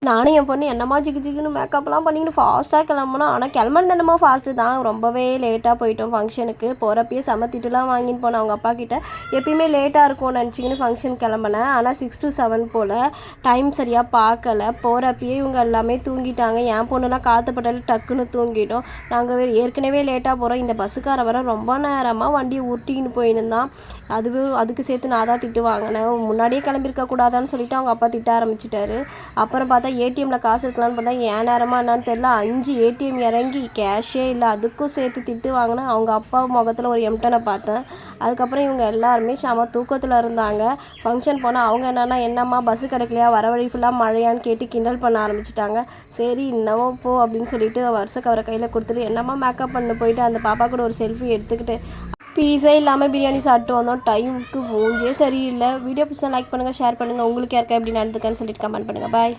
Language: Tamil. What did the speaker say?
நானும் என் பொண்ணு என்னம்மா ஜிகு ஜிகுன்னு மேக்கப்லாம் பண்ணிக்கிட்டு ஃபாஸ்ட்டாக கிளம்புனோம். ஆனால் கிளம்புனது என்னமோ ஃபாஸ்ட்டு தான். ரொம்பவே லேட்டாக போயிட்டோம் ஃபங்க்ஷனுக்கு. போகிறப்பயே சமத்திட்டுலாம் வாங்கின்னு போனேன் அவங்க அப்பா கிட்ட. எப்பயுமே லேட்டாக இருக்கும்னு நினச்சிக்கின்னு ஃபங்க்ஷன் கிளம்புனேன். ஆனால் 6 to 7 போல் டைம் சரியாக பார்க்கல. போகிறப்பயே இவங்க எல்லாமே தூங்கிட்டாங்க. என் பொண்ணுலாம் காற்றுப்பட்டால டக்குன்னு தூங்கிட்டோம். நாங்கள் ஏற்கனவே லேட்டாக போகிறோம். இந்த பஸ்ஸுக்கார வர ரொம்ப நேரமாக வண்டியை உருட்டிக்கின்னு போயிருந்தான். அதுக்கு சேர்த்து நான் தான் திட்டு வாங்கினேன். முன்னாடியே கிளம்பியிருக்க கூடாதான்னு சொல்லிட்டு அவங்க அப்பா திட்ட ஆரம்பிச்சிட்டாரு. அப்புறம் பார்த்தா ஏடிஎம்மில் காசு இருக்கலான்னு பார்த்தா ஏன் நேரமாக என்னான்னு தெரியல 5 ஏடிஎம் இறங்கி கேஷே இல்லை. அதுக்கும் சேர்த்து திட்டு வாங்கினேன். அவங்க அப்பா முகத்தில் ஒரு எம்டனை பார்த்தேன். அதுக்கப்புறம் இவங்க எல்லாருமே செம தூக்கத்தில் இருந்தாங்க. ஃபங்க்ஷன் போனால் அவங்க என்னம்மா பஸ்ஸு கிடைக்கலையா, வர வழி ஃபுல்லாக மழையான்னு கேட்டு கிண்டல் பண்ண ஆரம்பிச்சிட்டாங்க. சரி இன்னமும் போ அப்படின்னு சொல்லிட்டு வருஷ கவரை கையில் கொடுத்துட்டு என்னம்மா மேக்கப் பண்ண போயிட்டு அந்த பாப்பா கூட ஒரு செல்ஃபி எடுத்துக்கிட்டு பீஸே இல்லாமல் பிரியாணி சாப்பிட்டு வந்தோம். டைமுக்கு மூஞ்சே சரியில்லை. வீடியோ பிடிச்சா லைக் பண்ணுங்கள், ஷேர் பண்ணுங்கள். உங்களுக்கு யாருக்கா எப்படி நடந்துக்கான்னு சொல்லிட்டு கமெண்ட் பண்ணுங்கள். பாய்.